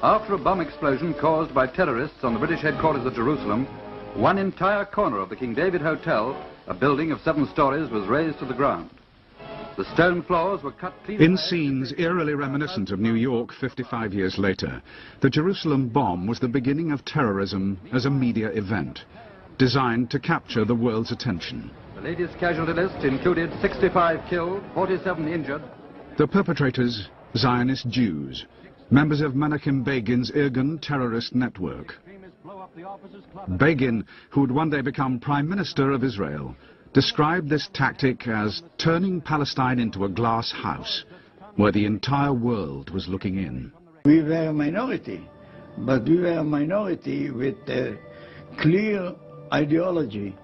After a bomb explosion caused by terrorists on the British headquarters at Jerusalem, one entire corner of the King David Hotel, a building of 7 stories, was razed to the ground. The stone floors were cut clean. In scenes eerily reminiscent of New York 55 years later, the Jerusalem bomb was the beginning of terrorism as a media event, designed to capture the world's attention. The latest casualty list included 65 killed, 47 injured. The perpetrators, Zionist Jews, members of Menachem Begin's Irgun terrorist network. Begin, who would one day become Prime Minister of Israel, described this tactic as turning Palestine into a glass house, where the entire world was looking in. We were a minority, but we were a minority with a clear ideology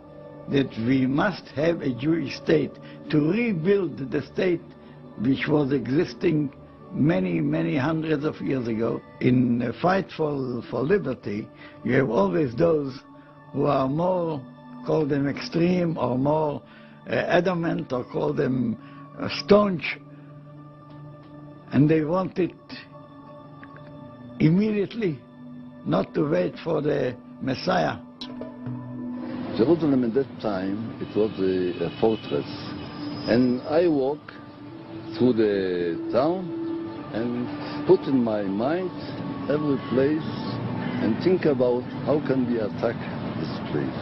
that we must have a Jewish state to rebuild the state which was existing many hundreds of years ago. In a fight for liberty, you have always those who are more, call them extreme, or more adamant, or call them staunch, and they want it immediately, not to wait for the Messiah. Jerusalem at that time, it was a fortress, and I walk through the town and put in my mind every place and think about how can we attack this place.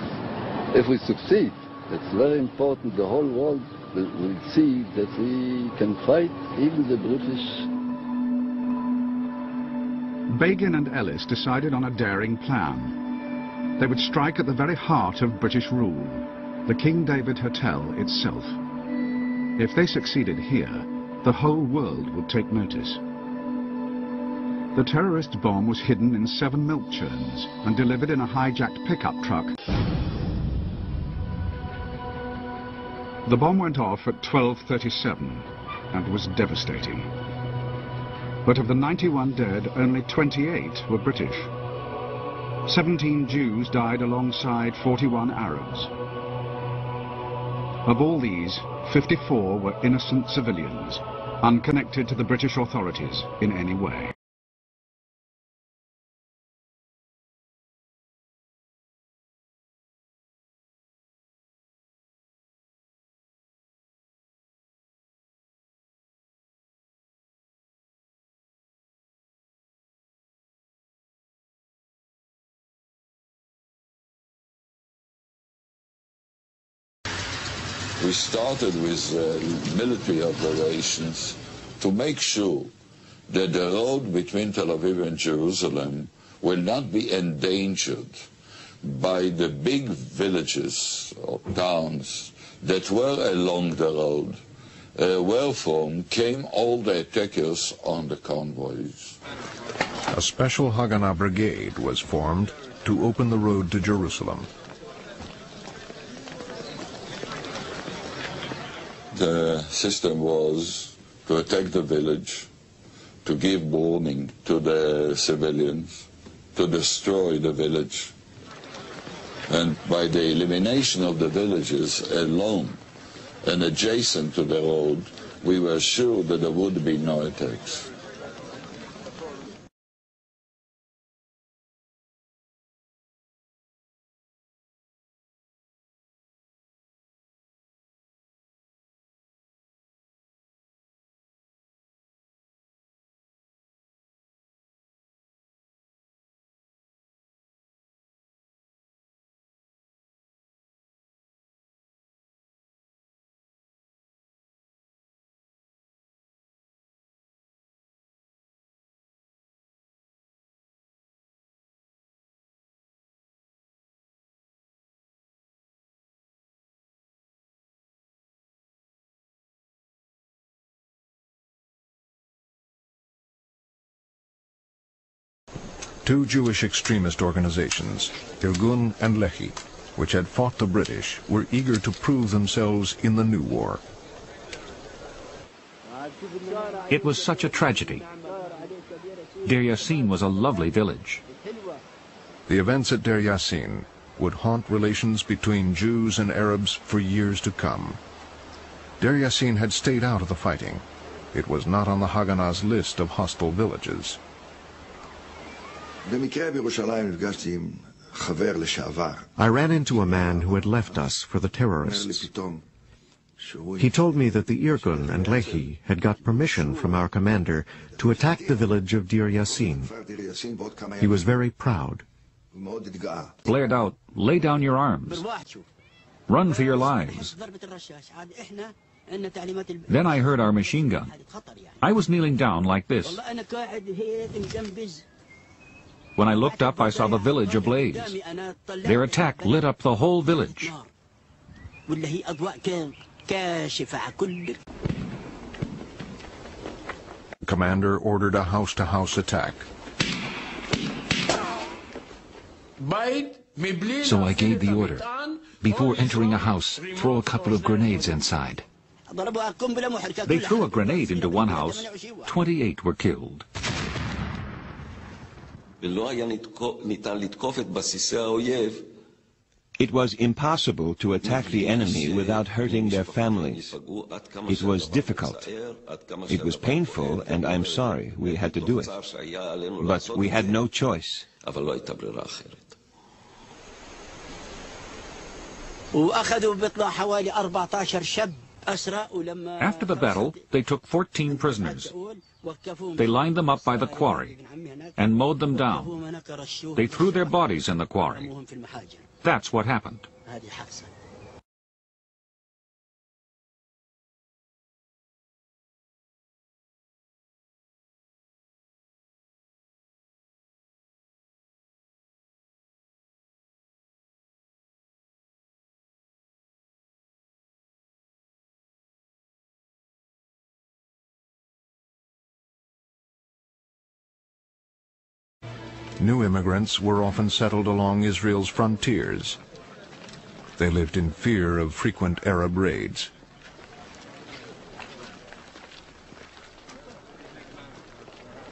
If we succeed, it's very important the whole world will see that we can fight even the British. Begin and Ellis decided on a daring plan. They would strike at the very heart of British rule, the King David Hotel itself. If they succeeded here, the whole world would take notice. The terrorist bomb was hidden in 7 milk churns and delivered in a hijacked pickup truck. The bomb went off at 12:37 and was devastating. But of the 91 dead, only 28 were British. 17 Jews died alongside 41 Arabs. Of all these, 54 were innocent civilians, unconnected to the British authorities in any way. We started with military operations to make sure that the road between Tel Aviv and Jerusalem will not be endangered by the big villages or towns that were along the road, wherefrom came all the attackers on the convoys. A special Haganah brigade was formed to open the road to Jerusalem. The system was to attack the village, to give warning to the civilians, to destroy the village. And by the elimination of the villages alone and adjacent to the road, we were sure that there would be no attacks. Two Jewish extremist organizations, Irgun and Lehi, which had fought the British, were eager to prove themselves in the new war. It was such a tragedy. Deir Yassin was a lovely village. The events at Deir Yassin would haunt relations between Jews and Arabs for years to come. Deir Yassin had stayed out of the fighting. It was not on the Haganah's list of hostile villages. I ran into a man who had left us for the terrorists. He told me that the Irgun and Lehi had got permission from our commander to attack the village of Deir Yassin. He was very proud. Blared out, "Lay down your arms. Run for your lives." Then I heard our machine gun. I was kneeling down like this. When I looked up, I saw the village ablaze. Their attack lit up the whole village. The commander ordered a house-to-house attack. So I gave the order. Before entering a house, throw a couple of grenades inside. They threw a grenade into one house. 28 were killed. It was impossible to attack the enemy without hurting their families. It was difficult. It was painful, and I'm sorry we had to do it. But we had no choice. After the battle, they took 14 prisoners. They lined them up by the quarry and mowed them down. They threw their bodies in the quarry. That's what happened. New immigrants were often settled along Israel's frontiers. They lived in fear of frequent Arab raids.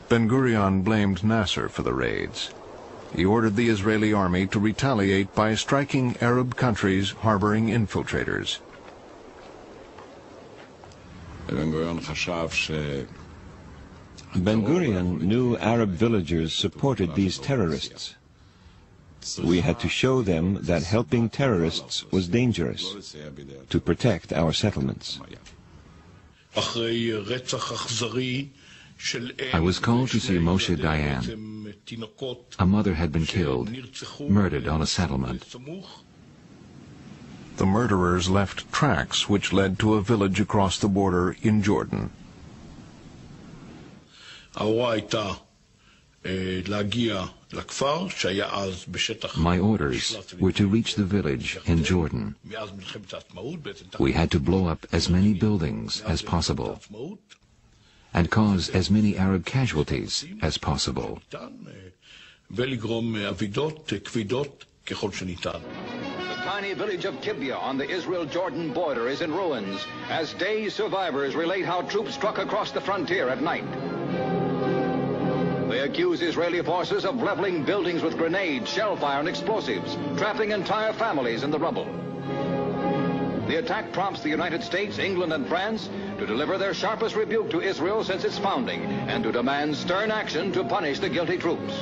Ben-Gurion blamed Nasser for the raids. He ordered the Israeli army to retaliate by striking Arab countries harboring infiltrators. Ben-Gurion knew Arab villagers supported these terrorists. We had to show them that helping terrorists was dangerous, to protect our settlements. I was called to see Moshe Dayan. A mother had been killed, murdered on a settlement. The murderers left tracks which led to a village across the border in Jordan. My orders were to reach the village in Jordan. We had to blow up as many buildings as possible and cause as many Arab casualties as possible. The tiny village of Tibia on the Israel-Jordan border is in ruins as dazed survivors relate how troops struck across the frontier at night. They accuse Israeli forces of leveling buildings with grenades, shellfire, and explosives, trapping entire families in the rubble. The attack prompts the United States, England, and France to deliver their sharpest rebuke to Israel since its founding and to demand stern action to punish the guilty troops.